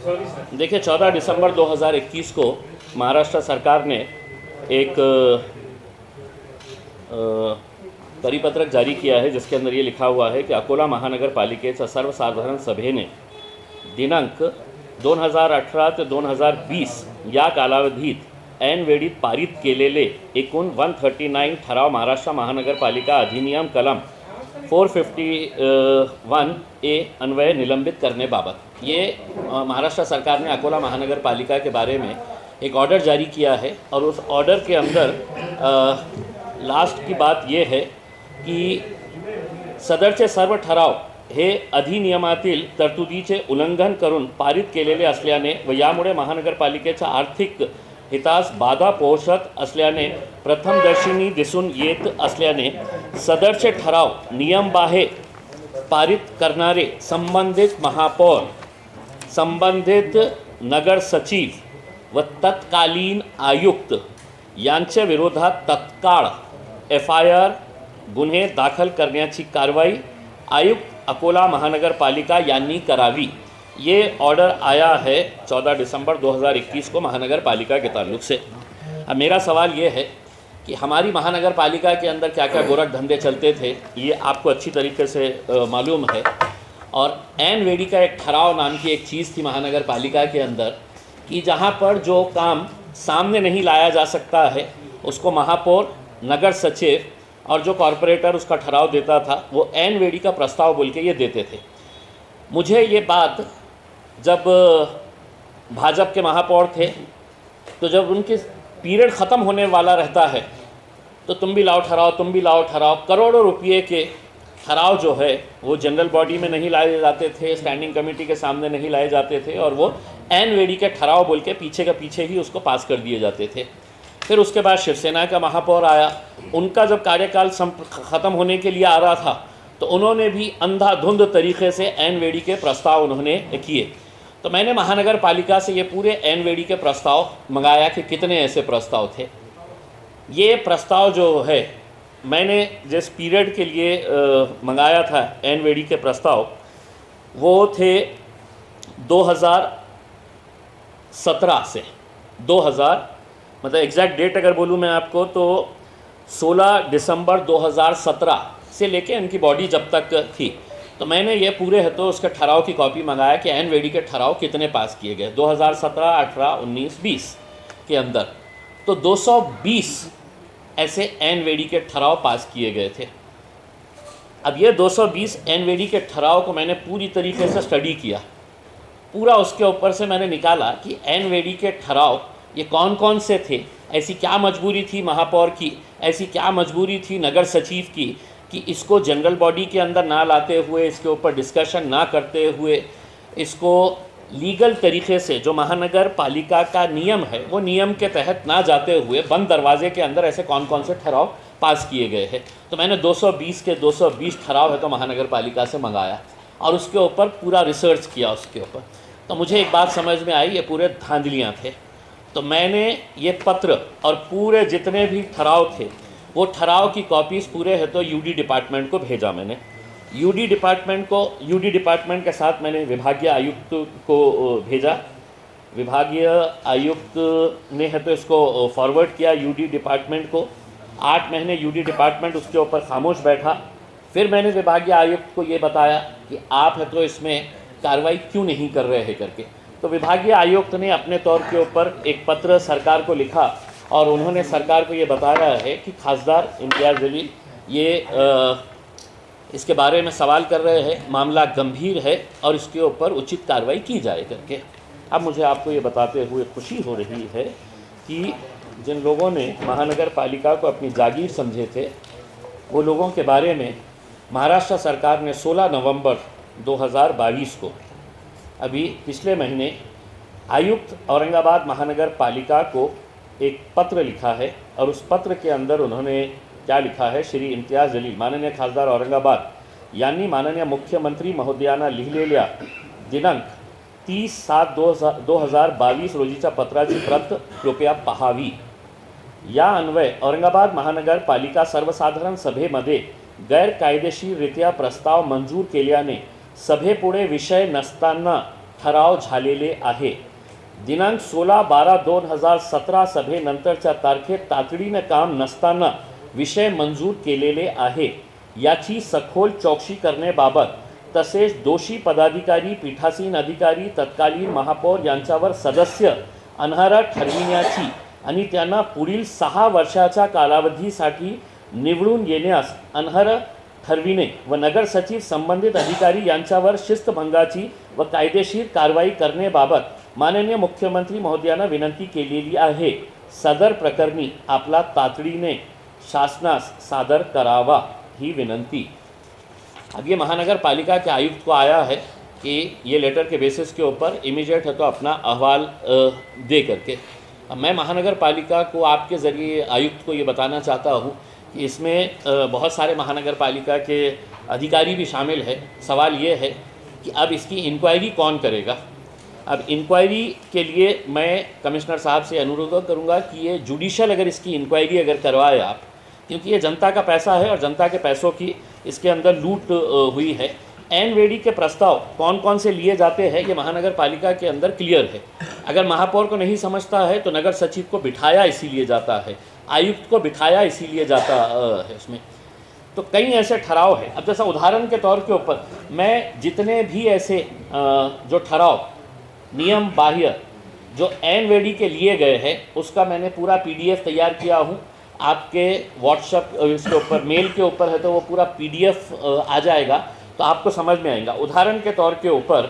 देखिए, 14 दिसंबर 2021 को महाराष्ट्र सरकार ने एक परिपत्रक जारी किया है, जिसके अंदर ये लिखा हुआ है की अकोला महानगरपालिकेच्या सर्वसाधारण सभेने दिनांक 2018 ते 2020 या कालावधीत ऐनवेळी पारित केलेले एकूण 139 ठराव महाराष्ट्र महानगरपालिका अधिनियम कलम 451A अन्वय निलंबित करने बाबत ये महाराष्ट्र सरकार ने अकोला महानगरपालिका के बारे में एक ऑर्डर जारी किया है। और उस ऑर्डर के अंदर लास्ट की बात ये है की सदरचे सर्व ठराव हे अधिनियमातील तरतुदीचे उल्लंघन करून पारित केलेले असल्याने व यामुळे महानगरपालिकेच्या आर्थिक हितास बाधा पोहोचत असल्याने प्रथमदर्शनी दिसून येत असल्याने सदरचे ठराव नियमबाह्य पारित करणारे संबंधित महापौर, संबंधित नगर सचिव व तत्कालीन आयुक्त यांच्या विरोधात तत्काळ FIR गुन्हे दाखल करण्याची कारवाई आयुक्त अकोला महानगरपालिका यांनी करावी। ये ऑर्डर आया है 14 दिसंबर 2021 को महानगरपालिका के ताल्लुक से। अब मेरा सवाल ये है कि हमारी महानगरपालिका के अंदर क्या क्या गोरख धंधे चलते थे, ये आपको अच्छी तरीके से मालूम है। और ऐन वेड़ी का एक ठराव नाम की एक चीज़ थी महानगरपालिका के अंदर कि जहाँ पर जो काम सामने नहीं लाया जा सकता है उसको महापौर, नगर सचिव और जो कॉरपोरेटर उसका ठराव देता था वो ऐन वेड़ी का प्रस्ताव बोल के ये देते थे। मुझे ये बात जब भाजपा के महापौर थे तो जब उनकी पीरियड ख़त्म होने वाला रहता है तो तुम भी लाओ ठहराओ, तुम भी लाओ ठहराओ, करोड़ों रुपये के ठहराव जो है वो जनरल बॉडी में नहीं लाए जाते थे, स्टैंडिंग कमेटी के सामने नहीं लाए जाते थे और वो ऐन वेड़ी के ठहराव बोल के पीछे का पीछे ही उसको पास कर दिए जाते थे। फिर उसके बाद शिवसेना का महापौर आया, उनका जब कार्यकाल ख़त्म होने के लिए आ रहा था तो उन्होंने भी अंधाधुंध तरीके से ऐन वेड़ी के प्रस्ताव उन्होंने किए। तो मैंने महानगर पालिका से ये पूरे ऐन वेड़ी के प्रस्ताव मंगाया कि कितने ऐसे प्रस्ताव थे। ये प्रस्ताव जो है मैंने जिस पीरियड के लिए मंगाया था ऐन वेड़ी के प्रस्ताव वो थे 2017 से 2000 मतलब एग्जैक्ट डेट अगर बोलूँ मैं आपको तो 16 दिसंबर 2017 से लेके इनकी बॉडी जब तक थी। तो मैंने ये पूरे है तो उसके ठहराव की कॉपी मंगाया कि ऐन वेड़ी के ठहराव कितने पास किए गए 2017, 18, 19, 20 के अंदर। तो 220 ऐसे ऐन वेड़ी के ठहराव पास किए गए थे। अब ये 220 ऐन वेड़ी के ठहराव को मैंने पूरी तरीके से स्टडी किया, पूरा उसके ऊपर से मैंने निकाला कि ऐन वेड़ी के ठहराव ये कौन कौन से थे, ऐसी क्या मजबूरी थी महापौर की, ऐसी क्या मजबूरी थी नगर सचिव की कि इसको जनरल बॉडी के अंदर ना लाते हुए, इसके ऊपर डिस्कशन ना करते हुए, इसको लीगल तरीके से जो महानगर पालिका का नियम है वो नियम के तहत ना जाते हुए बंद दरवाजे के अंदर ऐसे कौन कौन से ठहराव पास किए गए हैं। तो मैंने 220 के 220 ठहराव है तो महानगर पालिका से मंगाया और उसके ऊपर पूरा रिसर्च किया उसके ऊपर। तो मुझे एक बात समझ में आई, ये पूरे धांधलियाँ थे। तो मैंने ये पत्र और पूरे जितने भी ठहराव थे वो ठहराव की कॉपीज़ पूरे है तो यूडी डिपार्टमेंट को भेजा। मैंने यूडी डिपार्टमेंट के साथ मैंने विभागीय आयुक्त को भेजा। विभागीय आयुक्त ने है तो इसको फॉरवर्ड किया यूडी डिपार्टमेंट को। 8 महीने यूडी डिपार्टमेंट उसके ऊपर खामोश बैठा। फिर मैंने विभागीय आयुक्त को ये बताया कि आप है तो इसमें कार्रवाई क्यों नहीं कर रहे हैं करके। तो विभागीय आयुक्त ने अपने तौर के ऊपर एक पत्र सरकार को लिखा और उन्होंने सरकार को ये बताया है कि खासदार इम्तियाज़ जलील ये इसके बारे में सवाल कर रहे हैं, मामला गंभीर है और इसके ऊपर उचित कार्रवाई की जाए करके। अब मुझे आपको ये बताते हुए खुशी हो रही है कि जिन लोगों ने महानगर पालिका को अपनी जागीर समझे थे वो लोगों के बारे में महाराष्ट्र सरकार ने 16 नवंबर 2022 को अभी पिछले महीने आयुक्त औरंगाबाद महानगर पालिका को एक पत्र लिखा है और उस पत्र के अंदर उन्होंने क्या लिखा है, श्री इम्तियाज़ जलील माननीय खासदार औरंगाबाद यांनी माननीय मुख्यमंत्री महोदयांना लिहिलेल्या दिनांक 30/7/2022 रोजीच्या पत्राची प्रत कृपया पाहावी। या अन्वये औरंगाबाद महानगरपालिका सर्वसाधारण सभेमध्ये गैरकायदेशीररित्या प्रस्ताव मंजूर केल्याने सभेपुढे विषय नसताना ठराव झालेले आहे. दिनांक 16/12/2017 सभेनंतरच्या तारखेत तातडीनं काम नसताना विषय मंजूर केलेले आहे. याची सखोल चौकशी करण्याबाबत तसेच दोषी पदाधिकारी, पीठासीन अधिकारी, तत्कालीन महापौर यांच्यावर सदस्य अनर्ह ठरविण्याची आणि त्यांना पुढील 6 वर्षाच्या कालावधीसाठी निवडून येण्यास अनर्ह ठरविणे व नगर सचिव संबंधित अधिकारी यांच्यावर शिस्तभंगाची व कायदेशीर कारवाई करण्याबाबत माननीय मुख्यमंत्री महोदयांना विनंती केलेली आहे. सदर प्रकरणी आपला तातडीने शासनास सादर करावा ही विनंती. अब ये महानगर पालिका के आयुक्त को आया है कि ये लेटर के बेसिस के ऊपर इमीडिएट है तो अपना अहवाल दे करके. अब मैं महानगर पालिका को आपके ज़रिए आयुक्त को ये बताना चाहता हूँ कि इसमें बहुत सारे महानगर पालिका के अधिकारी भी शामिल है. सवाल ये है कि अब इसकी इंक्वायरी कौन करेगा. अब इंक्वायरी के लिए मैं कमिश्नर साहब से अनुरोध करूँगा कि ये जुडिशल अगर इसकी इंक्वायरी अगर करवाए आप, क्योंकि ये जनता का पैसा है और जनता के पैसों की इसके अंदर लूट हुई है. एनवेडी के प्रस्ताव कौन कौन से लिए जाते हैं ये महानगर पालिका के अंदर क्लियर है. अगर महापौर को नहीं समझता है तो नगर सचिव को बिठाया इसीलिए जाता है, आयुक्त को बिठाया इसीलिए जाता है. उसमें तो कई ऐसे ठराव है. अब जैसा उदाहरण के तौर के ऊपर मैं जितने भी ऐसे जो ठराव नियम बाह्य जो एनवेडी के लिए गए हैं उसका मैंने पूरा PDF तैयार किया हूँ. आपके व्हाट्सएप इसके ऊपर मेल के ऊपर है तो वो पूरा PDF आ जाएगा तो आपको समझ में आएगा. उदाहरण के तौर के ऊपर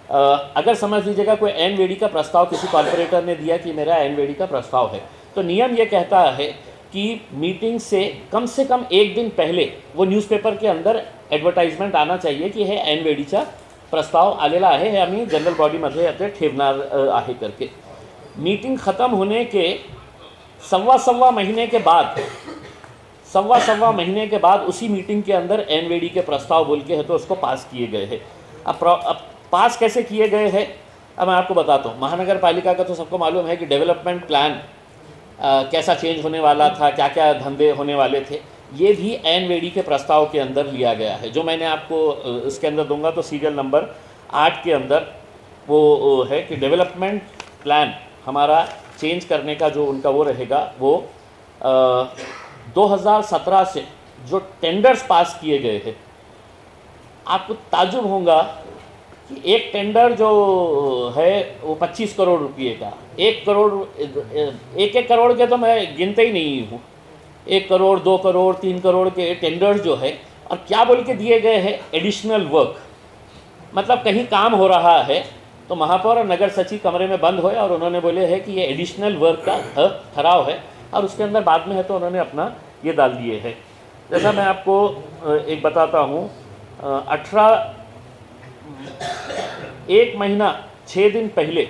अगर समझ लीजिएगा कोई एनवेडी का प्रस्ताव किसी कॉर्पोरेटर ने दिया कि मेरा एनवेडी का प्रस्ताव है, तो नियम ये कहता है कि मीटिंग से कम 1 दिन पहले वो न्यूज़पेपर के अंदर ॲडव्हर्टाइजमेंट आना चाहिए की हे एनवेडीचा प्रस्ताव आलेला आहे, हे आम्ही जनरल बॉडीमध्ये आता ठेवणार आहे करके. मीटिंग ख़त्म होने के सवा महीने के बाद उसी मीटिंग के अंदर एनवेडी के प्रस्ताव बोल के है तो उसको पास किए गए हैं. अब पास कैसे किए गए हैं अब मैं आपको बताता हूँ. महानगर पालिका का तो सबको मालूम है कि डेवलपमेंट प्लान कैसा चेंज होने वाला था, क्या क्या धंधे होने वाले थे, ये भी एनवेडी के प्रस्ताव के अंदर लिया गया है. जो मैंने आपको इसके अंदर दूंगा तो सीरियल नंबर 8 के अंदर वो है कि डेवलपमेंट प्लान हमारा चेंज करने का जो उनका वो रहेगा वो 2017 से जो टेंडर्स पास किए गए हैं, आपको ताज्जुब होगा कि एक टेंडर जो है वो 25 करोड़ रुपये का, 1 करोड़ के तो मैं गिनते ही नहीं हूँ. 1 करोड़ 2 करोड़ 3 करोड़ के टेंडर्स जो है और क्या बोल के दिए गए हैं एडिशनल वर्क. मतलब कहीं काम हो रहा है तो महापौर और नगर सचिव कमरे में बंद हुए और उन्होंने बोले है कि ये एडिशनल वर्क का ठराव है और उसके अंदर बाद में है तो उन्होंने अपना ये डाल दिए है. जैसा मैं आपको एक बताता हूँ, 1 महीना 6 दिन पहले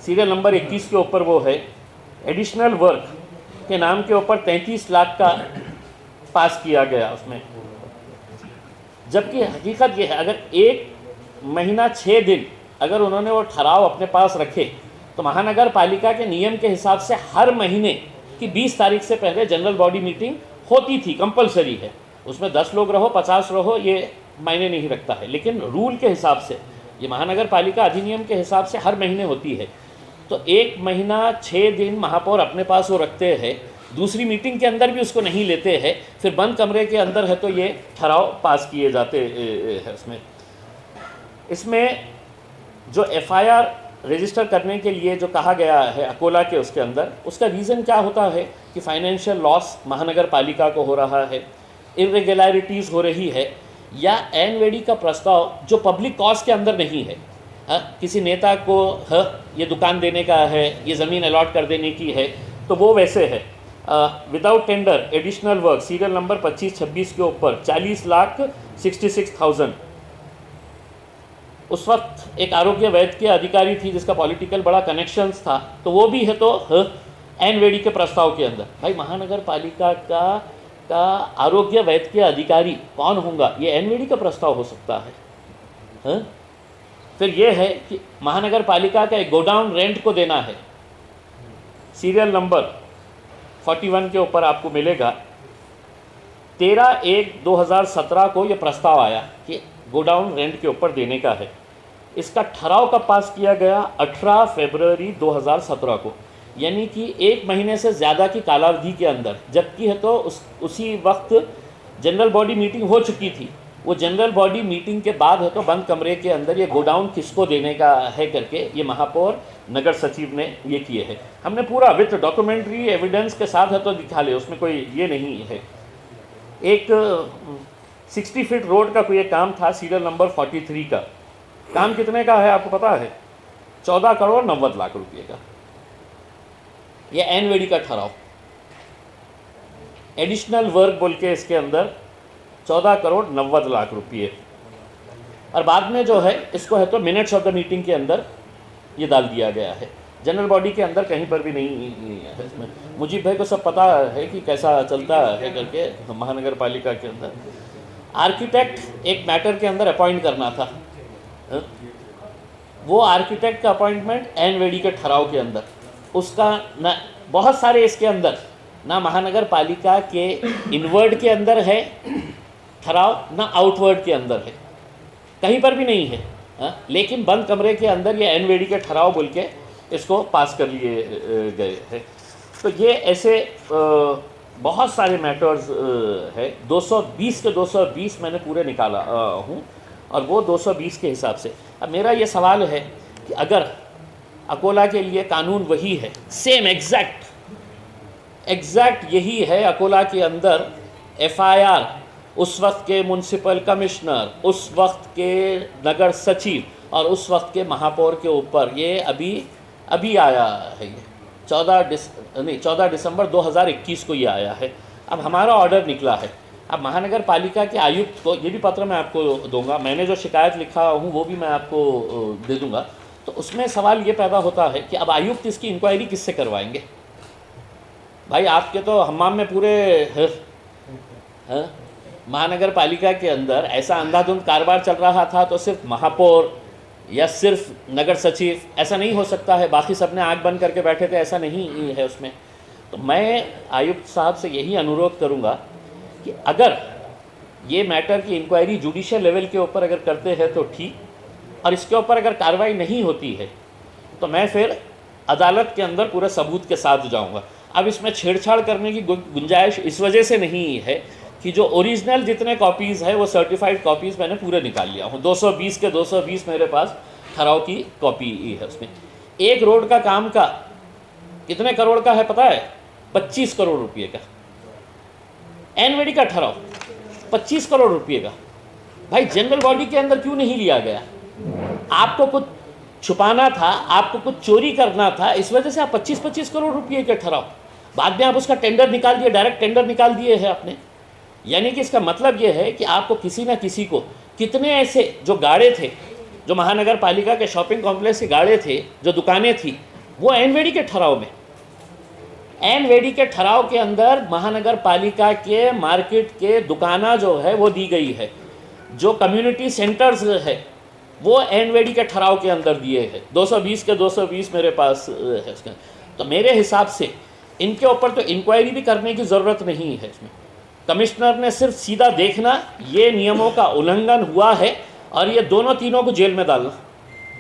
सीरियल नंबर 21 के ऊपर वो है एडिशनल वर्क के नाम के ऊपर 33 लाख का पास किया गया उसमें. जबकि हकीकत ये है अगर 1 महीना 6 दिन अगर उन्होंने वो ठराव अपने पास रखे तो महानगर पालिका के नियम के हिसाब से हर महीने की 20 तारीख से पहले जनरल बॉडी मीटिंग होती थी, कंपलसरी है. उसमें 10 लोग रहो 50 रहो ये मायने नहीं रखता है, लेकिन रूल के हिसाब से ये महानगर पालिका अधिनियम के हिसाब से हर महीने होती है. तो 1 महीना 6 दिन महापौर अपने पास वो रखते हैं, दूसरी मीटिंग के अंदर भी उसको नहीं लेते हैं, फिर बंद कमरे के अंदर है तो ये ठराव पास किए जाते हैं. इसमें जो FIR रजिस्टर करने के लिए जो कहा गया है अकोला के उसके अंदर, उसका रीज़न क्या होता है कि फाइनेंशियल लॉस महानगर पालिका को हो रहा है, इरेगुलरिटीज़ हो रही है, या एनवेडी का प्रस्ताव जो पब्लिक कॉज के अंदर नहीं है. किसी नेता को ये दुकान देने का है, ये ज़मीन अलॉट कर देने की है, तो वो वैसे है. Without tender additional work serial number 25-26 के ऊपर 40,66,000. उस वक्त एक आरोग्य वैद्य के अधिकारी थी जिसका पॉलिटिकल बड़ा कनेक्शंस था, तो वो भी है तो एनवेडी के प्रस्ताव के अंदर. भाई महानगर पालिका का आरोग्य वैद्य के अधिकारी कौन होगा, ये एनवेडी का प्रस्ताव हो सकता है. फिर ये है कि महानगर पालिका का एक गोडाउन रेंट को देना है, सीरियल नंबर 41 के ऊपर आपको मिलेगा. 13/1/2017 को ये प्रस्ताव आया कि गोडाउन रेंट के ऊपर देने का है. इसका ठहराव कब पास किया गया? 18 फरवरी 2017 को, यानी कि 1 महीने से ज़्यादा की कालावधि के अंदर। जबकि है तो उसी वक्त जनरल बॉडी मीटिंग हो चुकी थी। वो जनरल बॉडी मीटिंग के बाद है तो बंद कमरे के अंदर ये गोडाउन किसको देने का है करके ये महापौर नगर सचिव ने ये किए हैं। हमने पूरा विथ डॉक्यूमेंट्री एविडेंस के साथ है तो दिखा ले, उसमें कोई ये नहीं है। एक 60 फीट रोड का कोई एक काम था, सीरियल नंबर 43 का। काम कितने का है आपको पता है? 14 करोड़ 90 लाख रुपये का। ये एनवेडी का ठहराव, एडिशनल वर्क बोल के इसके अंदर 14 करोड़ 90 लाख रुपये। और बाद में जो है इसको है तो मिनट्स ऑफ द मीटिंग के अंदर ये डाल दिया गया है, जनरल बॉडी के अंदर कहीं पर भी नहीं है। इसमें मुजीब भाई को सब पता है कि कैसा चलता है करके महानगर पालिका के अंदर। आर्किटेक्ट एक मैटर के अंदर अपॉइंट करना था, वो आर्किटेक्ट का अपॉइंटमेंट एनवेडी के ठहराव के अंदर, उसका न बहुत सारे इसके अंदर ना महानगर पालिका के इनवर्ड के अंदर है ठहराव, ना आउटवर्ड के अंदर है, कहीं पर भी नहीं है। लेकिन बंद कमरे के अंदर ये एनवेडी के ठहराव बोल के इसको पास कर लिए गए हैं। तो ये ऐसे बहुत सारे मैटर्स है। 220 के 220 मैंने पूरे निकाला हूँ, और वो 220 के हिसाब से। अब मेरा ये सवाल है कि अगर अकोला के लिए कानून वही है, सेम एग्जैक्ट यही है अकोला के अंदर, एफआईआर उस वक्त के म्यूनसिपल कमिश्नर, उस वक्त के नगर सचिव और उस वक्त के महापौर के ऊपर, ये अभी आया है। ये 14 दिसंबर 2021 को ये आया है। अब हमारा ऑर्डर निकला है। अब महानगर पालिका के आयुक्त को, ये भी पत्र मैं आपको दूंगा, मैंने जो शिकायत लिखा हूँ वो भी मैं आपको दे दूंगा। तो उसमें सवाल ये पैदा होता है कि अब आयुक्त इसकी इंक्वायरी किससे करवाएंगे? भाई आपके तो हमाम में पूरे महानगर पालिका के अंदर ऐसा अंधाधुंध कारोबार चल रहा था, तो सिर्फ महापौर या सिर्फ नगर सचिव ऐसा नहीं हो सकता है, बाकी सब ने आँख बंद करके बैठे थे, ऐसा नहीं है उसमें। तो मैं आयुक्त साहब से यही अनुरोध करूँगा कि अगर ये मैटर की इंक्वायरी जुडिशियल लेवल के ऊपर अगर करते हैं तो ठीक, और इसके ऊपर अगर कार्रवाई नहीं होती है तो मैं फिर अदालत के अंदर पूरे सबूत के साथ जाऊँगा। अब इसमें छेड़छाड़ करने की गुंजाइश इस वजह से नहीं है कि जो ओरिजिनल जितने कॉपीज़ है वो सर्टिफाइड कॉपीज़ मैंने पूरे निकाल लिया हूँ। 220 के 220 मेरे पास ठहराव की कॉपी है। उसमें एक रोड का काम का कितने करोड़ का है पता है? 25 करोड़ रुपये का। एनवेडी का ठहराव 25 करोड़ रुपये का। भाई जनरल बॉडी के अंदर क्यों नहीं लिया गया? आपको कुछ छुपाना था, आपको कुछ चोरी करना था, इस वजह से आप 25-25 करोड़ रुपये के ठहराव। बाद में आप उसका टेंडर निकाल दिए, डायरेक्ट टेंडर निकाल दिए है आपने। यानी कि इसका मतलब ये है कि आपको किसी ना किसी को, कितने ऐसे जो गाड़े थे, जो महानगर पालिका के शॉपिंग कॉम्प्लेक्स के गाड़े थे, जो दुकानें थी, वो एनवेडी के ठहराव में, एनवेडी के ठहराव के अंदर महानगर पालिका के मार्केट के दुकाना जो है वो दी गई है। जो कम्युनिटी सेंटर्स है वो एनवेडी के ठहराव के अंदर दिए हैं। 220 के 220 मेरे पास है इसका। तो मेरे हिसाब से इनके ऊपर तो इंक्वायरी भी करने की ज़रूरत नहीं है। इसमें कमिश्नर ने सिर्फ सीधा देखना ये नियमों का उल्लंघन हुआ है और ये दोनों तीनों को जेल में डालना,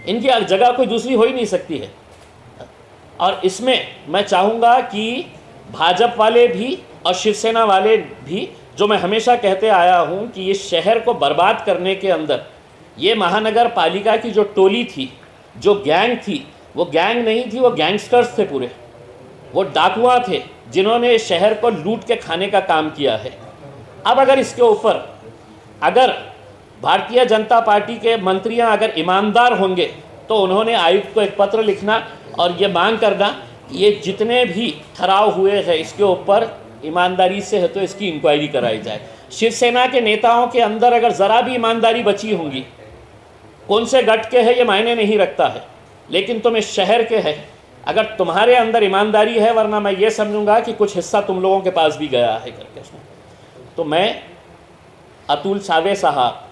इनकी जगह कोई दूसरी हो ही नहीं सकती है। और इसमें मैं चाहूँगा कि भाजपा वाले भी और शिवसेना वाले भी, जो मैं हमेशा कहते आया हूँ कि इस शहर को बर्बाद करने के अंदर ये महानगर पालिका की जो टोली थी, जो गैंग थी, वो गैंग नहीं थी, वो गैंगस्टर्स थे पूरे, वो डाकुआ थे जिन्होंने शहर को लूट के खाने का काम किया है। अब अगर इसके ऊपर अगर भारतीय जनता पार्टी के मंत्रियां अगर ईमानदार होंगे तो उन्होंने आयुक्त को एक पत्र लिखना और ये मांग करना कि ये जितने भी ठहराव हुए हैं इसके ऊपर ईमानदारी से है तो इसकी इंक्वायरी कराई जाए। शिवसेना के नेताओं के अंदर अगर ज़रा भी ईमानदारी बची होंगी, कौन से गट के है ये मायने नहीं रखता है, लेकिन तुम इस शहर के है, अगर तुम्हारे अंदर ईमानदारी है, वरना मैं ये समझूंगा कि कुछ हिस्सा तुम लोगों के पास भी गया है करके उसमें। तो मैं अतुल सावे साहब,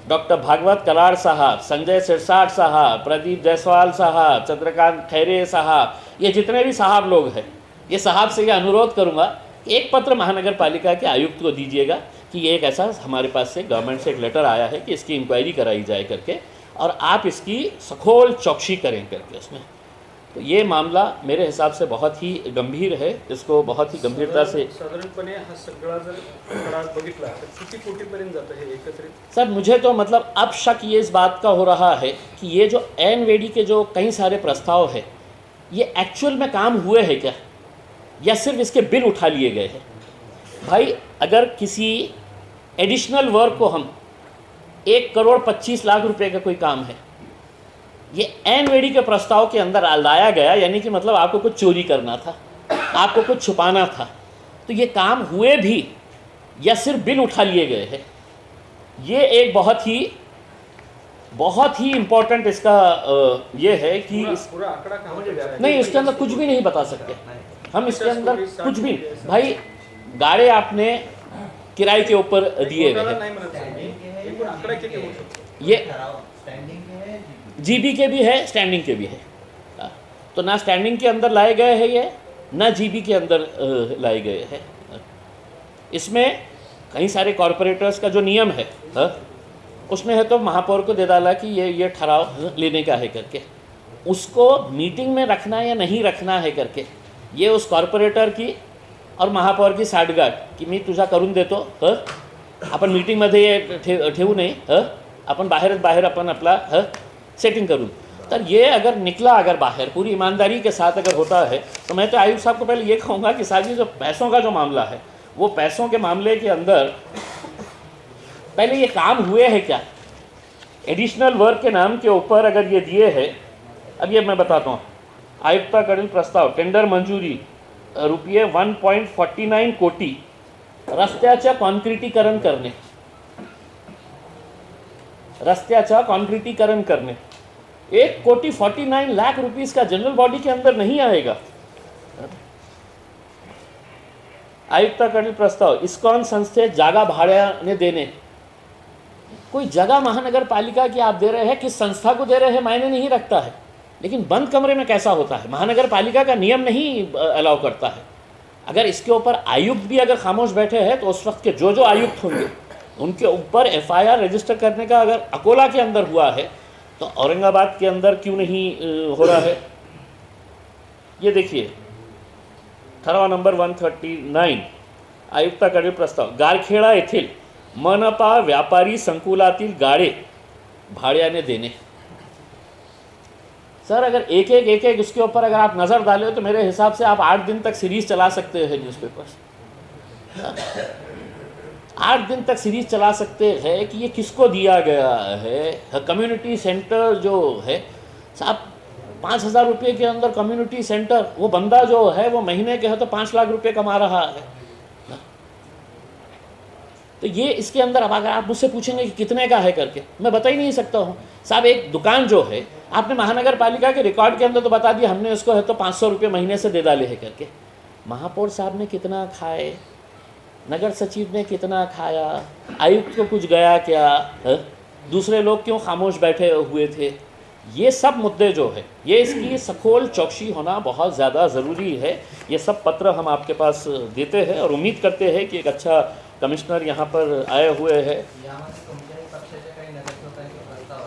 डॉक्टर भागवत कलार साहब, संजय सिरसाट साहब, प्रदीप जायसवाल साहब, चंद्रकांत खैरे साहब, ये जितने भी साहब लोग हैं, ये साहब से ये अनुरोध करूँगा कि एक पत्र महानगर पालिका के आयुक्त को दीजिएगा कि ये एक ऐसा हमारे पास से गवर्नमेंट से एक लेटर आया है कि इसकी इंक्वायरी कराई जाए करके, और आप इसकी सखोल चौकसी करें करके उसमें। तो ये मामला मेरे हिसाब से बहुत ही गंभीर है, इसको बहुत ही गंभीरता से साधारणपणे हा सगळा जर खडा बघितला तर किती कोटीपर्यंत जातं हे एकत्रित? सर मुझे तो मतलब अब शक ये इस बात का हो रहा है कि ये जो एनवेडी के जो कई सारे प्रस्ताव है ये एक्चुअल में काम हुए हैं क्या, या सिर्फ इसके बिल उठा लिए गए हैं। भाई अगर किसी एडिशनल वर्क को हम 1,25,00,000 रुपए का कोई काम है, ये एनवेडी के प्रस्ताव के अंदर लाया गया, यानी कि मतलब आपको कुछ चोरी करना था, आपको कुछ छुपाना था, तो ये काम हुए भी या सिर्फ बिल उठा लिए गए हैं। ये एक बहुत ही इम्पोर्टेंट इसका ये है कि पूरा आंकड़ा कहाँ नहीं, इसके अंदर कुछ भी नहीं बता सकते हम, इसके अंदर कुछ भी। भाई गाड़े आपने किराए के ऊपर दिए गए हैं, आंकड़ा किती होऊ शकतो? ये जीबी के भी है, स्टैंडिंग के भी है। तो ना स्टैंडिंग के अंदर लाए गए हैं ये, ना जीबी के अंदर लाए गए हैं। इसमें कई सारे कॉरपोरेटर्स का जो नियम है उसमें है तो महापौर को दे डाला कि ये ठहराव लेने का है करके, उसको मीटिंग में रखना या नहीं रखना है करके, ये उस कॉर्पोरेटर की और महापौर की साठगाठ की मी तुझा करून देतो, आपण मीटिंगमध्ये ठेवू नये, आपण बाहेर आपण आपला सेटिंग करूँ। तर ये अगर निकला अगर बाहर पूरी ईमानदारी के साथ अगर होता है तो मैं तो आयुक्त साहब को पहले ये कहूँगा कि साहब जी जो पैसों का जो मामला है वो पैसों के मामले के अंदर पहले ये काम हुए हैं क्या, एडिशनल वर्क के नाम के ऊपर अगर ये दिए हैं। अब ये मैं बताता हूँ, आयुक्ताकडील प्रस्ताव टेंडर मंजुरी रुपये 1.49 कोटी रस्त्याचं कॉन्क्रिटीकरण करणे, रस्त्याचा कॉन्क्रिटीकरण करने, 1,49,00,000 रुपीस का जनरल बॉडी के अंदर नहीं आएगा। आयुक्ताकडील प्रस्ताव इस्कॉन संस्थेत जागा भाड्याने देने, कोई जगह महानगर पालिका की आप दे रहे हैं, किस संस्था को दे रहे हैं मायने नहीं रखता है, लेकिन बंद कमरे में कैसा होता है महानगर पालिका का नियम नहीं अलाउ करता है। अगर इसके ऊपर आयुक्त भी अगर खामोश बैठे हैं तो उस वक्त के जो आयुक्त होंगे उनके ऊपर एफआईआर रजिस्टर करने का अगर अकोला के अंदर हुआ है तो औरंगाबाद के अंदर क्यों नहीं हो रहा है। ये देखिए ठराव नंबर 139 आयुक्ताकडील प्रस्ताव, गारखेडा येथील मनपा व्यापारी संकुलातील गाडे भाड्याने देने। सर अगर एक एक उसके ऊपर अगर आप नज़र डालें तो मेरे हिसाब से आप 8 दिन तक सीरीज़ चला सकते हैं, न्यूज़पेपर्स 8 दिन तक सीरीज़ चला सकते हैं कि ये किसको दिया गया है। कम्युनिटी सेंटर जो है साहब 5,000 रुपये के अंदर कम्युनिटी सेंटर, वो बंदा जो है वो महीने के है तो 5 लाख रुपए कमा रहा है। तो ये इसके अंदर अब अगर आप मुझसे पूछेंगे कि कितने का है करके मैं बता ही नहीं सकता हूँ साहब। एक दुकान जो है आपने महानगर पालिका के रिकॉर्ड के अंदर तो बता दिया हमने उसको है तो 500 रुपये महीने से दे डाले है करके, महापौर साहब ने कितना खाए, नगर सचिव ने कितना खाया, आयुक्त को कुछ गया क्या, दूसरे लोग क्यों खामोश बैठे हुए थे। ये सब मुद्दे जो है ये इसकी सखोल चौकसी होना बहुत ज़्यादा ज़रूरी है। ये सब पत्र हम आपके पास देते हैं और उम्मीद करते हैं कि एक अच्छा कमिश्नर यहाँ पर आए हुए हैं।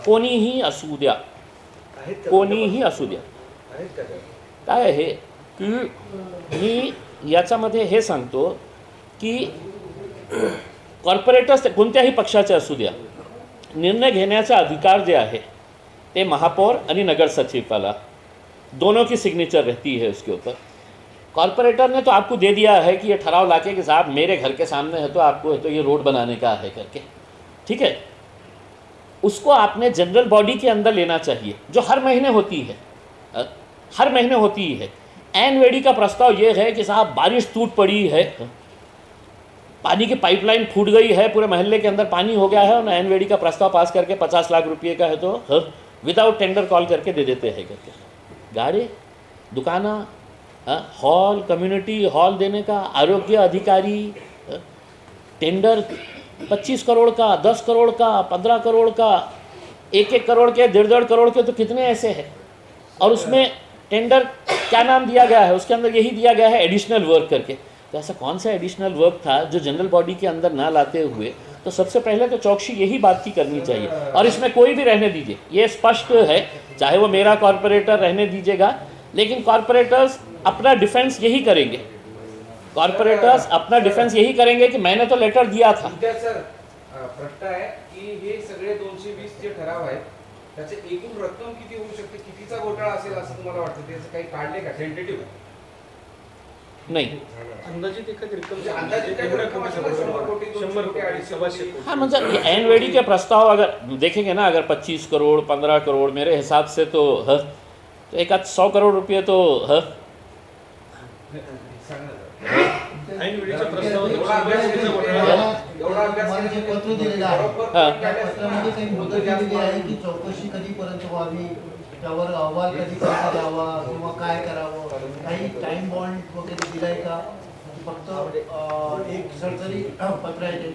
कोणीही असू द्या, कोणीही असू द्या, काय आहे की मी याच्यामध्ये हे सांगतो की कॉर्पोरेटर्स कोणत्याही पक्षाचे असू द्या, निर्णय घेण्याचा अधिकार जे आहे ते महापौर आणि नगर सचिवाला दोनों की सिग्नेचर रहती है उसके ऊपर। कॉर्पोरेटर ने तो आपको दे दिया है कि ये ठराव लाके कि साहब मेरे घर के सामने है तो आपको है तो ये रोड बनाने का है करके, ठीक है, उसको आपने जनरल बॉडी के अंदर लेना चाहिए जो हर महीने होती है, हर महीने होती है। एनवेडी का प्रस्ताव ये है कि साहब बारिश टूट पड़ी है, पानी की पाइपलाइन फूट गई है, पूरे मोहल्ले के अंदर पानी हो गया है और एनवेडी का प्रस्ताव पास करके 50 लाख रुपये का है तो विदाउट टेंडर कॉल करके दे देते हैं करके। गाड़ी दुकाना हॉल कम्युनिटी हॉल देने का, आरोग्य अधिकारी टेंडर 25 करोड़ का, 10 करोड़ का, 15 करोड़ का, 1-1 करोड़ के, 1.5 करोड़ के, तो कितने ऐसे हैं। और उसमें टेंडर क्या नाम दिया गया है, उसके अंदर यही दिया गया है एडिशनल वर्क करके। तो ऐसा कौन सा एडिशनल वर्क था जो जनरल बॉडी के अंदर ना लाते हुए तो सबसे पहले तो चौकसी यही बात की करनी चाहिए, और इसमें कोई भी रहने दीजिए, ये स्पष्ट है, चाहे वो मेरा कॉरपोरेटर रहने दीजिएगा, लेकिन कॉरपोरेटर्स अपना डिफेंस यही करेंगे, कॉर्पोरेटर्स अपना डिफेंस यही करेंगे कि मैंने तो लेटर दिया था। सर प्रश्न आहे की हे सगळे 220 जे ठराव आहेत त्याचे एकूण रक्कम किती होऊ शकते, कितीचा घोटाळा असेल असं तुम्हाला वाटतं? त्याचं काही काढले का टेंटेटिव्ह? नहीं, अंदाजित एखादी रक्कम म्हणजे अंदाजित काही रक्कम असेल 100 कोटी 200 कोटी 250 कोटी? हाँ मतलब ये एनवेडी के प्रस्ताव अगर देखेंगे ना, अगर 25 करोड़ 15 करोड़ मेरे हिसाब से तो है, तो एक आध 100 करोड़ रुपये तो है। ऐन वेळीच्या प्रस्तावात एवढा अभ्यास केला तुम्हाला जे पत्र दिलेलं आहे त्या पत्रामध्ये काही मुदत दिलेली आहे की चौकशी कधीपर्यंत व्हावी, त्यावर अहवाल कधी करता द्यावा किंवा काय करावं, काही टाइम बॉन्ड वगैरे दिलाय का? फक्त एक सरसरी पत्र आहे ते?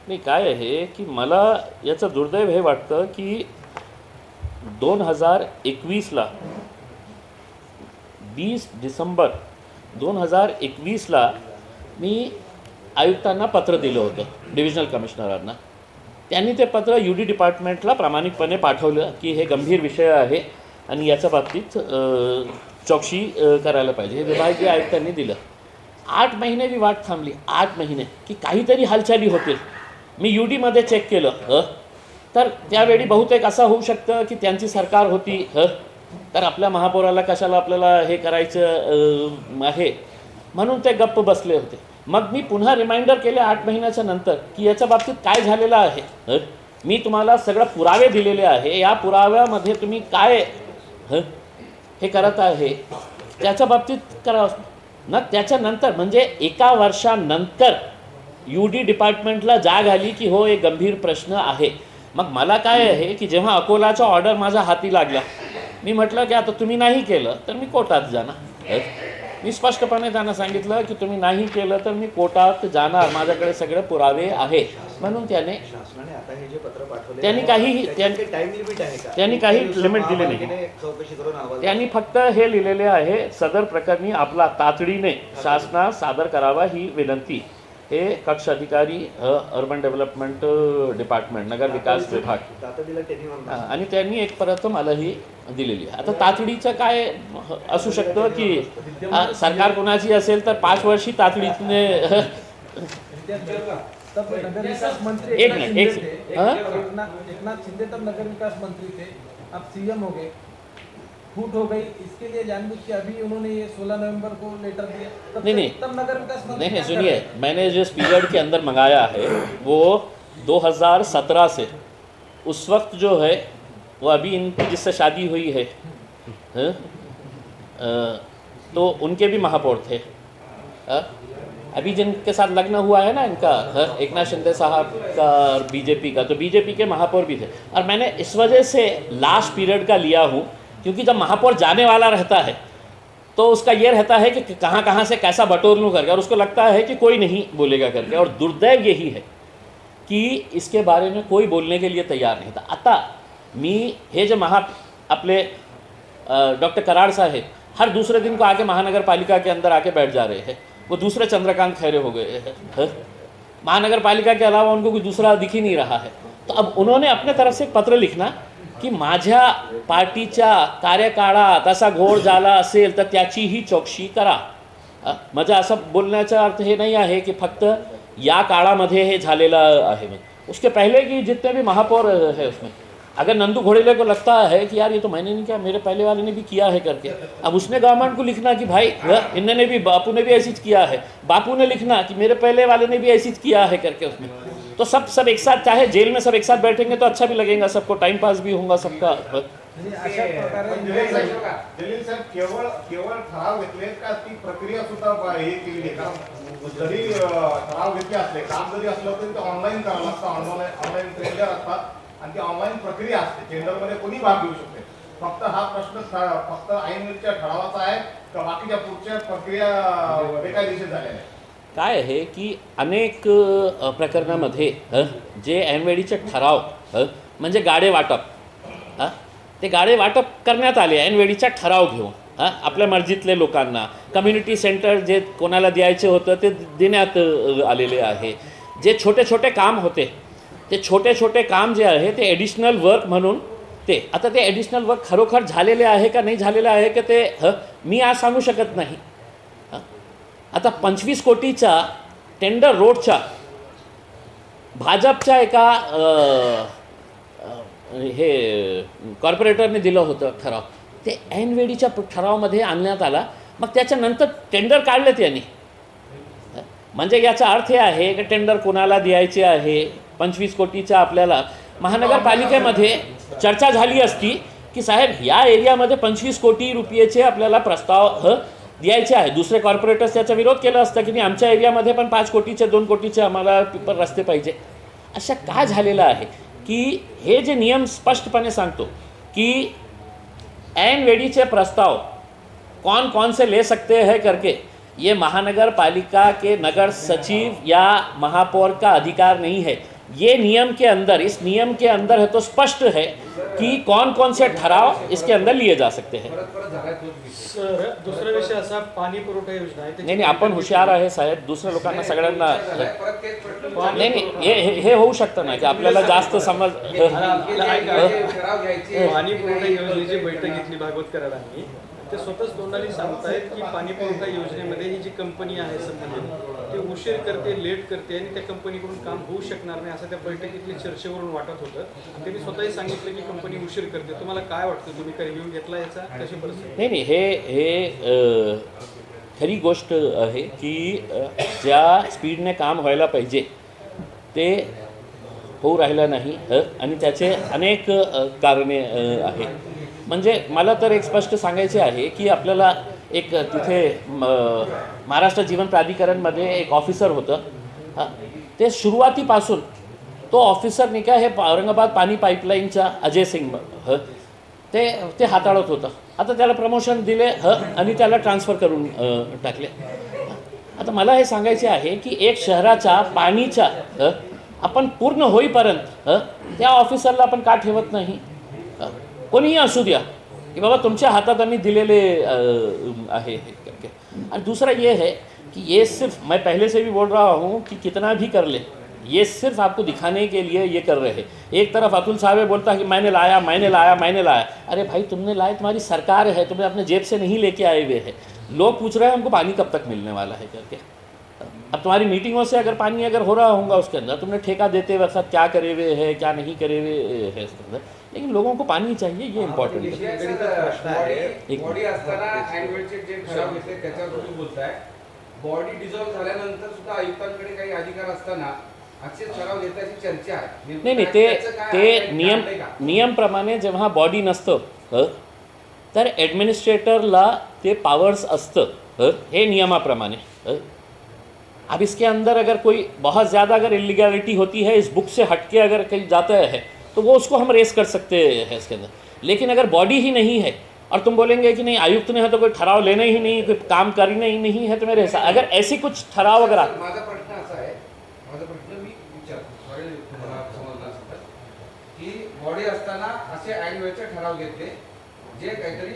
नाही, काय आहे की मला याचं दुर्दैव हे वाटतं की 2021ला 20 डिसेंबर 2021ला मी आयुक्तांना पत्र दिलं होतं, डिव्हिजनल कमिशनरांना. त्यांनी ते पत्र UD डिपार्टमेंटला प्रामाणिकपणे पाठवलं की हे गंभीर विषय आहे आणि याच्या बाबतीत चौकशी करायला पाहिजे, हे विभागीय आयुक्तांनी दिलं. 8 महिने मी वाट थांबली, 8 महिने की काहीतरी हालचाली होतील. मी UDमध्ये चेक केलं तर त्यावेळी बहुतेक असं होऊ शकतं की त्यांची सरकार होती तर आपल्या महापौराला कशाला आपल्याला हे करायचं आहे म्हणून ते गप्प बसले होते. मग मी पुन्हा रिमाइंडर केले 8 महिन्याच्या नंतर की याच्या बाबतीत काय झालेलं आहे. मी तुम्हाला सगळं पुरावे दिलेले आहे, या पुराव्यामध्ये तुम्ही काय हे करत आहे त्याच्या बाबतीत करावं ना. त्याच्यानंतर म्हणजे एका वर्षानंतर UD डिपार्टमेंटला जाग आली की हो एक गंभीर प्रश्न आहे. मग मला काय आहे की जेव्हा अकोलाचा ऑर्डर माझ्या हाती लागला, मी म्हटलं की आता तुम्ही नाही केलं तर मी कोर्टात जाणार. मी स्पष्टपणे त्यांना सांगितलं की तुम्ही नाही केलं तर मी कोर्टात जाणार, माझ्याकडे सगळे पुरावे आहे. म्हणून शासनाने आता हे जे पत्र पाठवले त्यांनी टाइम लिमिट आहे का? त्यांनी काही लिमिट दिले नाही. चौकशी करून अहवाल त्यांनी फक्त हे लिहिलेले आहे, सदर प्रकरणी आपला तातडीने शासनास सादर करावा ही विनंती. हे कक्ष अधिकारी अर्बन डेव्हलपमेंट डिपार्टमेंट, नगर विकास विभाग, तातडीला त्यांनी म्हणलं. आणि त्यांनी एक परत मलाही दिलेली आहे. आता तातडीचं काय असू शकतं की सरकार कोणाची असेल तर 5 वर्षी तातडीने तब नगर विकास मंत्री एक मिनट, एक थे। हाँ? एकनाथ शिंदे तब नगर विकास मंत्री थे, अब CM हो गए, फूट हो गई, इसके लिए जानबूझ के अभी उन्होंने ये 16 नवंबर को लेटर दिया। नहीं। तब नगर विकास मंत्री नहीं क्या कर सुनिए, रहे थे? मैंने जिस पीरियड के अंदर मंगाया है वो 2017 से उस वक्त जो है वो अभी इनकी जिससे शादी हुई है हैं? तो उनके भी महापौर थे. अभी जिनके साथ लग्न हुआ है ना इनका, एकनाथ शिंदे साहब का और बीजेपी का, तो बीजेपी के महापौर भी थे. और मैंने इस वजह से लास्ट पीरियड का लिया हूँ क्योंकि जब महापौर जाने वाला रहता है तो उसका ये रहता है कि कहाँ कहाँ से कैसा बटोर लूँ करके, और उसको लगता है कि कोई नहीं बोलेगा करके. और दुर्दैव यही है की इसके बारे में कोई बोलने के लिए तैयार नहीं था. आता मी हे जे आपले डॉक्टर कराड साहेब हर दूसरे दिन को आके महानगर पालिका के अंदर आके बैठ जा रहे हैं. वो दूसरे चंद्रकांत खैरे हो गए हैं. महानगर पालिका के अलावा उनको कोई दूसरा दिख ही नहीं रहा है. तो अब उन्होंने अपने तरफ से एक पत्र लिखना की माझ्या पार्टीच्या कार्यकाळात असा घोळ झाला असेल तर त्याचीही चौकशी करा. म्हणजे असं बोलण्याचा अर्थ हे नाही आहे की फक्त या काळामध्ये हे झालेलं आहे. उसके पहले की जितने भी महापौर है उसमें अगर नंदू घोड़ेले को लगता है कि यार ये तो मैंने नहीं किया, मेरे पहले वाले ने भी किया है करके, अब उसने गवर्नमेंट को लिखना कि भाई इन्होंने भी, बापू ने भी ऐसी किया है, बापू ने लिखना कि मेरे पहले वाले ने भी ऐसी किया है करके उसमें. तो सब एक साथ, चाहे जेल में सब एक साथ बैठेंगे तो अच्छा भी लगेगा, सबको टाइम पास भी होगा सबका. म्हणजे अशा प्रकारे जलील साहेब केवळ ठराव घेतले का ती प्रक्रिया सुद्धा हे केली का? जरी ठराव घेतले असले, काम जरी असलं तरी ते ऑनलाईन करावं लागतं, ऑनलाईन टेंडर असतात आणि ती ऑनलाईन प्रक्रिया असते. टेंडरमध्ये कोणी भाग घेऊ शकते. फक्त हा प्रश्न फक्त ऐनवेळच्या ठरावाचा आहे का बाकीच्या पुढच्या प्रक्रिया बेकायदेशीर झालेल्या आहेत? काय आहे की अनेक प्रकरणामध्ये जे ऐनवेळीचे ठराव म्हणजे गाडे वाटप, ते गाडे वाटप करण्यात आले ऐनवेळीचा ठराव घेऊन. आपल्या मर्जीतले लोकांना कम्युनिटी सेंटर जे कोणाला द्यायचे होतं ते देण्यात आलेले आहे. जे छोटे छोटे काम होते ते छोटे छोटे काम जे आहे ते ॲडिशनल वर्क म्हणून ते आता ते ॲडिशनल वर्क खरोखर झालेले आहे का नाही झालेलं आहे का ते मी आज सांगू शकत नाही. आता 25 कोटीचा टेंडर रोडचा भाजपच्या एका हे कॉर्पोरेटरने दिलं होतं ठराव, ते ऐनवेळीच्या ठरावामध्ये आणण्यात आला. मग त्याच्यानंतर टेंडर काढलं त्यांनी. म्हणजे याचा अर्थ हे आहे की टेंडर कोणाला द्यायचे आहे. 25 कोटीच्या आपल्याला महानगरपालिकेमध्ये चर्चा झाली असती की साहेब या एरियामध्ये 25 कोटी रुपयेचे आपल्याला प्रस्ताव द्यायचे आहे. दुसरे कॉर्पोरेटर्स त्याचा विरोध केला असता की नाही आमच्या एरियामध्ये पण 5 कोटीचे 2 कोटीचे आम्हाला रस्ते पाहिजे. अशा का झालेलं आहे की हे जे नियम स्पष्टपणे सांगतो की ऐन वेळीचे प्रस्ताव कौन कौन से ले सकते हैं करके ये महानगर पालिका के नगर सचिव या महापौर का अधिकार नहीं है. ये नियम के अंदर, इस नियम के अंदर है तो स्पष्ट है कि कौन कौन से ठराव इसके अंदर लिए जा सकते हैं. सर दुसरा विषय असा पाणी पुरवठा योजना आहे नाही नाही आपण हुशार आहे साहेब. दुसऱ्या लोकांना सगळ्यांना नाही नाही हे होऊ शकतं ना की आपल्याला जास्त समज पाणी पुरवठा योजनेची बैठक घेतली भागवत करारांनी. ते स्वतःच तोंडाने सांगतायत की पाणी पुरवठा योजनेमध्ये ही जी कंपनी आहे संबंधित ते उशीर करते, लेट करते आणि त्या कंपनीकडून काम होऊ शकणार नाही असं त्या बैठकीतल्या चर्चेवरून वाटत होतं. त्यांनी स्वतःही सांगितलं की कंपनी उशीर करते. तुम्हाला काय वाटतं, तुम्ही काय रिव्ह्यू घेतला याचा, कशी परिस्थिती? नाही नाही हे खरी गोष्ट आहे की ज्या स्पीडने काम व्हायला पाहिजे ते होऊ राहिलं नाही आणि त्याचे अनेक कारणे आहेत. म्हणजे मला तर एक स्पष्ट सांगायचे आहे की आपल्याला एक तिथे महाराष्ट्र जीवन प्राधिकरणमध्ये एक ऑफिसर होतं. ते सुरुवातीपासून तो ऑफिसर नाही का हे औरंगाबाद पाणी पाईपलाईनच्या अजय सिंग ते हाताळत होतं. आता त्याला प्रमोशन दिले आणि त्याला ट्रान्सफर करून टाकले. आता मला हे सांगायचे आहे की एक शहराच्या पाणीच्या आपण पूर्ण होईपर्यंत त्या ऑफिसरला आपण का ठेवत नाही. कोणीही असू द्या कि बाबा तुमच्या हातात आम्ही दिलेले आहे करके. और दूसरा ये है कि ये सिर्फ मैं पहले से भी बोल रहा हूँ कि कितना भी कर ले ये सिर्फ आपको दिखाने के लिए ये कर रहे हैं. एक तरफ अतुल साहब बोलता है कि मैंने लाया. अरे भाई तुमने लाया, तुम्हारी सरकार है, तुमने अपने जेब से नहीं लेके आए हुए हैं. लोग पूछ रहे हैं हमको पानी कब तक मिलने वाला है करके. अब तुम्हारी मीटिंगों से अगर पानी अगर हो रहा होगा उसके अंदर तुमने ठेका देते वक्त क्या करे हुए है क्या नहीं करे हुए है इसके अंदर, लेकिन लोगों को पानी चाहिए, ये इम्पॉर्टंट है. बॉडी असताना अॅन्युअलचे जे ठराव घेतले त्याच्यावर तुम्ही बोलताय. बॉडी डिझॉल्व झाल्यानंतर सुद्धा आयुक्तांकडे काही अधिकार असताना असे ठराव घेण्याची चर्चा आहे. नाही ते नियमप्रमाणे जेव्हा बॉडी नसतं तर ॲडमिनिस्ट्रेटरला ते पावर्स असतं हे नियमाप्रमाणे. अब इसके अंदर अगर कोई बहुत ज़्यादा अगर इलीगैलिटी होती है, इस बुक से हटके अगर कहीं जाता है तो वो उसको हम रेस कर सकते हैं इसके अंदर. लेकिन अगर बॉडी ही नहीं है और तुम बोलेंगे कि नहीं आयुक्त ने है तो कोई ठराव लेना ही नहीं, कोई काम करना ही नहीं है, तो मेरे अगर ऐसी कुछ ठराव अगर माझा प्रश्न असा आहे, माझा प्रश्न मी विचारतो तुम्हाला समजला असेल की बॉडी असताना असे अॅन्युअलचे ठराव घेतले जे काहीतरी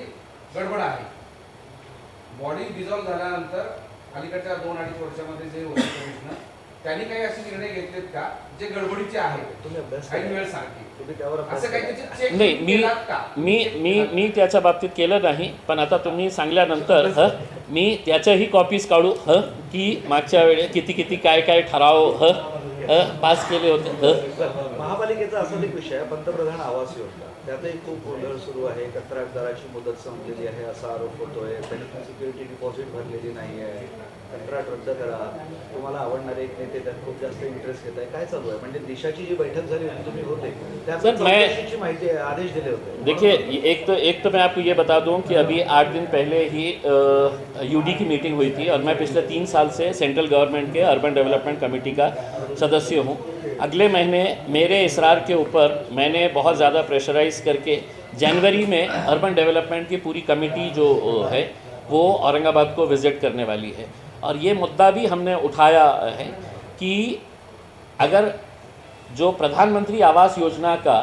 गडबड आहे. बॉडी डिझॉल्व झाल्यानंतर अलीकडच्या 2-2.5 वर्षामध्ये जे होते कमिशनर त्यांनी काही असे निर्णय घेतलेत का जे गडबडीचे आहेत तुम्ही अभ्यास अॅन्युअल सारखे? तुम्ही त्यावर अभ्यास असं काही त्याचे चेक नाही केलात का? मी त्याच्या बाबतीत केलं नाही. पण आता तुम्ही सांगल्यानंतर मी त्याच्याही कॉपीज काढू की मागच्या वेळेस किती काय ठराव पास केले होते. महापालिकेचा असा एक विषय आहे, पंतप्रधान आवास योजना, त्यातही खूप गोंधळ सुरू आहे. कंत्राटदाराची मुदत संपलेली आहे असा आरोप होतोय. त्यांनी सिक्युरिटी डिपॉझिट भरलेली नाही आहे. कंत्राट रद्द करा. तुम्हाला आवडणारे एक नेते त्यात खूप जास्त इंटरेस्ट घेत आहे. काय चालू आहे? म्हणजे दिशाची जी बैठक झाली होती तुम्ही होते त्यात चौकशीची माहिती आदेश दिले होते. देखिए एक तो मैं आपको ये बता दूं कि अभी 8 दिन पहले ही यूडी की मीटिंग हुई थी और मैं पिछले 3 साल से सेंट्रल गवर्नमेंट के अर्बन डेवलपमेंट कमेटी का सदस्य हूँ. अगले महीने मेरे इसरार के ऊपर मैंने बहुत ज़्यादा प्रेशराइज करके जनवरी में अर्बन डेवलपमेंट की पूरी कमेटी जो है वो औरंगाबाद को विज़िट करने वाली है. और ये मुद्दा भी हमने उठाया है कि अगर जो प्रधानमंत्री आवास योजना का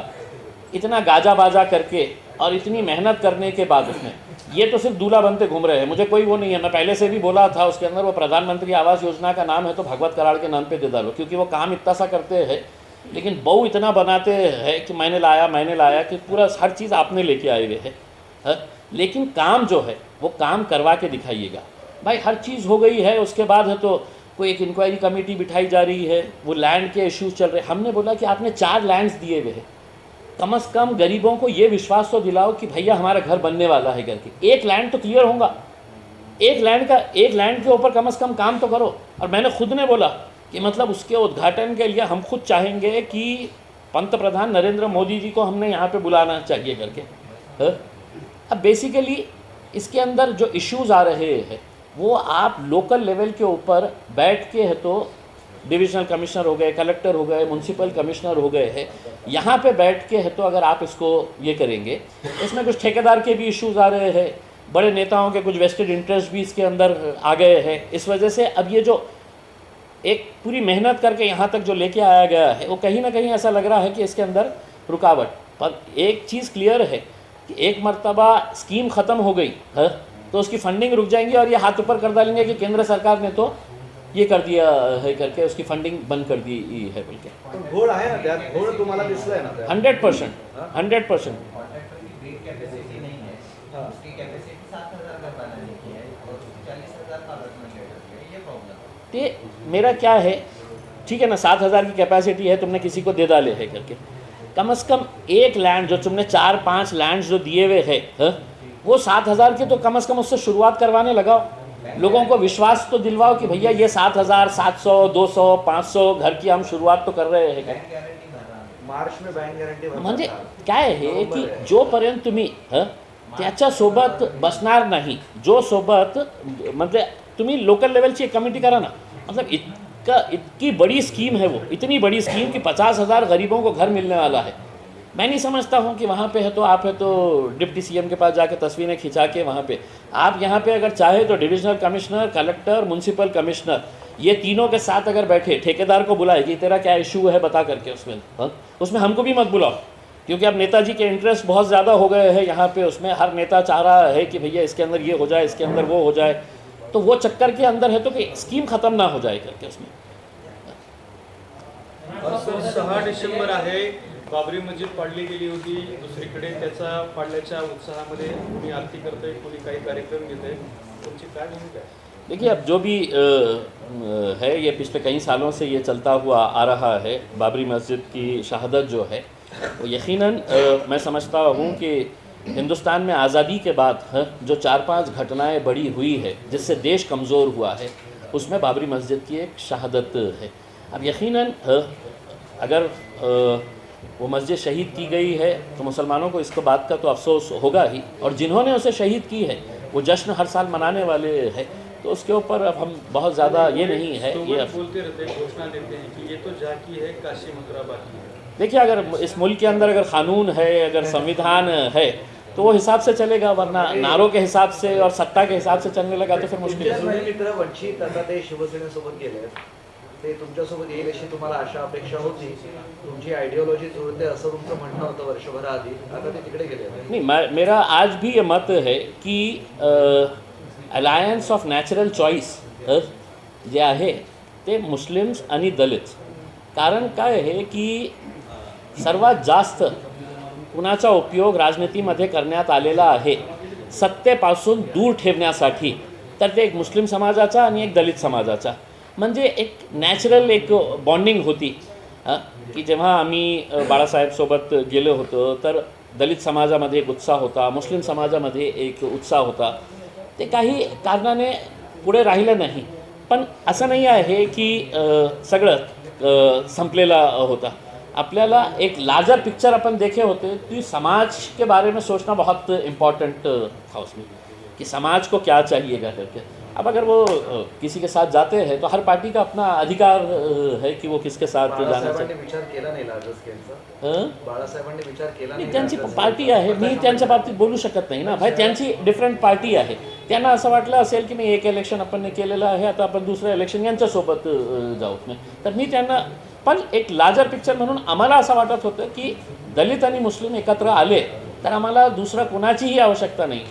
इतना गाजा बाजा करके और इतनी मेहनत करने के बाद उसमें ये तो सिर्फ दूल्हा बनते घूम रहे हैं, मुझे कोई वो नहीं है। मैं पहले से भी बोला था उसके अंदर वो प्रधानमंत्री आवास योजना का नाम है तो भगवत कराड़ के नाम पे दे डालो, क्योंकि वो काम इतना सा करते हैं लेकिन बहू इतना बनाते हैं कि मैंने लाया कि पूरा हर चीज़ आपने लेके आए हुए हैं। लेकिन काम जो है वो काम करवा के दिखाइएगा भाई। हर चीज़ हो गई है, उसके बाद है तो कोई एक इंक्वायरी कमेटी बिठाई जा रही है, वो लैंड के इश्यूज चल रहे हैं। हमने बोला कि आपने 4 लैंड्स दिए हुए हैं, कम से कम गरीबों को ये विश्वास तो दिलाओ कि भैया हमारा घर बनने वाला है करके। एक लैंड तो क्लियर होगा, एक लैंड के ऊपर कम से कम काम तो करो। और मैंने खुद ने बोला कि मतलब उसके उद्घाटन के लिए हम खुद चाहेंगे कि पंत प्रधान नरेंद्र मोदी जी को हमने यहाँ पे बुलाना चाहिए करके। अब बेसिकली इसके अंदर जो इश्यूज़ आ रहे हैं वो आप लोकल लेवल के ऊपर बैठ के है तो डिविजनल कमिश्नर हो गए, कलेक्टर हो गए, म्यूनसिपल कमिश्नर हो गए हैं, यहाँ पे बैठ के है तो अगर आप इसको ये करेंगे, इसमें कुछ ठेकेदार के भी इश्यूज़ आ रहे हैं, बड़े नेताओं के कुछ वेस्टेड इंटरेस्ट भी इसके अंदर आ गए हैं। इस वजह से अब ये जो एक पूरी मेहनत करके यहाँ तक जो लेके आया गया है वो कहीं ना कहीं ऐसा लग रहा है कि इसके अंदर रुकावट। पर एक चीज़ क्लियर है कि एक मर्तबा स्कीम ख़त्म हो गई है तो उसकी फंडिंग रुक जाएंगी और ये हाथ ऊपर कर डालेंगे कि केंद्र सरकार ने तो ये कर दिया है करके उसकी फंडिंग बंद कर दी है बोल के। पण घोळ आहे ना त्यात, घोळ तुम्हाला दिसलाय ना त्यात? 100%। ते मेरा क्या है, ठीक है ना, 7,000 की कैपेसिटी है, तुमने किसी को दे डाले है करके, कम से कम एक लैंड जो तुमने 4-5 लैंड जो दिए हुए है वो 7,000 के तो कम से कम उससे शुरुआत करवाने लगाओ। लोगों को विश्वास तो दिलवाओ कि भैया ये 7,000, 700, 200, 500 घर की हम शुरुआत तो कर रहे हैं। मार्च में बँक गॅरंटी म्हणजे काय आहे की जोपर्यंत तुम्ही त्याच्यासोबत बसणार नाही, जो सोबत म्हणजे तुम्ही लोकल लेवलची एक कमिटी करा ना, मतलब इतकी बड़ी स्कीम है वो, इतनी बड़ी स्कीम कि 50,000 गरीबों को घर मिलने वाला है। मैं नहीं समझता हूँ कि वहाँ पे है तो आप है तो डिप्टी सीएम के पास जाके तस्वीरें खिंचा के वहाँ पे आप यहाँ पे अगर चाहे तो divisional commissioner, collector, municipal commissioner ये तीनों के साथ अगर बैठे ठेकेदार को बुलाए कि तेरा क्या इशू है बता करके उसमें हमको भी मत बुलाओ, क्योंकि अब नेताजी के इंटरेस्ट बहुत ज़्यादा हो गए हैं यहाँ पे। उसमें हर नेता चाह रहा है कि भैया इसके अंदर ये हो जाए, इसके अंदर वो हो जाए, तो वो चक्कर के अंदर है तो कि स्कीम ख़त्म ना हो जाए करके उसमें। सर 6 डिसेंबर आहे, बाबरी मस्जिद पाडली गेली होती, दुसरीकडे त्याचा पाडल्याच्या उत्साहामध्ये कोणी आरती करतंय, कोणी काही कार्यक्रम घेतंय, तुमची काय भूमिका आहे? देखिए अब जो भी है ये पिछले कई सालों से ये चलता हुआ आ रहा है। बाबरी मस्जिद की शहादत जो है वो यकीनन मैं समझता हूँ कि हिंदुस्तान में आज़ादी के बाद जो 4-5 घटनाएं बड़ी हुई है जिससे देश कमज़ोर हुआ है उसमें बाबरी मस्जिद की एक शहादत है। अब यकीनन अगर वो मस्जिद शहीद की गई है तो मुसलमानों को इसको बात का तो अफसोस होगा ही, और जिन्होंने उसे शहीद की है वो जश्न हर साल मनाने वाले हैं, तो उसके ऊपर अब हम बहुत ज़्यादा ये नहीं है ये बोलते रहते हैं, घोषणा देते हैं कि ये तो झांकी है, काशी मथुरा बाकी है। देखिए अगर इस मुल्क के अंदर अगर कानून है, अगर संविधान है तो वो हिसाब से चलेगा, वरना नारों के हिसाब से और सत्ता के हिसाब से चलने लगा तो फिर मुश्किल है। जुने मित्र वंचित आता ते शिवसेनेसोबत गेले, ते तुमच्यासोबत येईल अशी तुम्हाला आशा अपेक्षा होती, तुमची आयडियोलॉजी जुळते असं तुमचं म्हणणं होतं वर्षभराआधी, आता ते तिकडे गेले। नहीं, मेरा आज भी ये मत है कि अलायन्स ऑफ नॅचरल चॉईस जे आहे ते मुस्लिम्स आणि दलित। कारण काय आहे की सर्वात जास्त कुणाचा उपयोग राजनीतीमध्ये करण्यात आलेला आहे सत्तेपासून दूर ठेवण्यासाठी, तर ते एक मुस्लिम समाजाचा आणि एक दलित समाजाचा, म्हणजे एक नॅचरल एक बॉन्डिंग होती की जेव्हा आम्ही बाळासाहेबसोबत गेलो होतो तर दलित समाजामध्ये एक उत्साह होता, मुस्लिम समाजामध्ये एक उत्साह होता, ते काही कारणाने पुढे राहिलं नाही। पण असं नाही आहे की सगळं संपलेला होता। आपल्याला एक लार्जर पिक्चर अपन देखे होते कि समाज के बारे में सोचना बहुत इम्पॉर्टेंट था उसमें, कि समाज को क्या चाहिएगा करके। अब अगर वो किसी के साथ जाते हैं तो हर पार्टी का अपना अधिकार है कि वो किसके साथ जाना चाहिए। बाळासाहेबांनी विचार केला नाही लार्जर स्केलचा, बाळासाहेबांनी विचार केला नाही, त्यांची पार्टी आहे, मी त्यांच्या बाबतीत बोलू शकत नाही ना भाई, त्यांची डिफरंट पार्टी आहे, त्यांना असं वाटलं असेल की नाही एक इलेक्शन आपण केलेलं आहे, आता आपण दुसरं इलेक्शन यांच्यासोबत जाऊ, तर मी त्यांना, पण एक लार्जर पिक्चर म्हणून आम्हाला असं वाटत होतं की दलित आणि मुस्लिम एकत्र आले तर आम्हाला दुसरं कोणाचीही आवश्यकता नाही.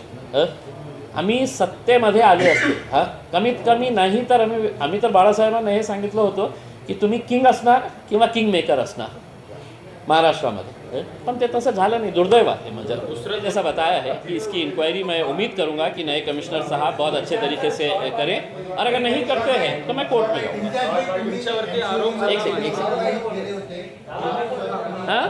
आम्ही सत्तेमध्ये आले असते कमीत कमी नाही तर आम्ही तर बाळासाहेबांना हे सांगितलं होतं की तुम्ही किंग असणार किंवा किंग मेकर असणार महाराष्ट्रामध्ये. पण ते तसं झालं नहीं, दुर्दैव है. मुझे दूसरा जैसा बताया है कि इसकी इंक्वायरी मैं उम्मीद करूंगा कि नए कमिश्नर साहब बहुत अच्छे तरीके से करें, और अगर नहीं करते हैं तो मैं कोर्ट में जाऊँगा. तुमच्यावरती आरोप एक सेकंड गेले होते हाँ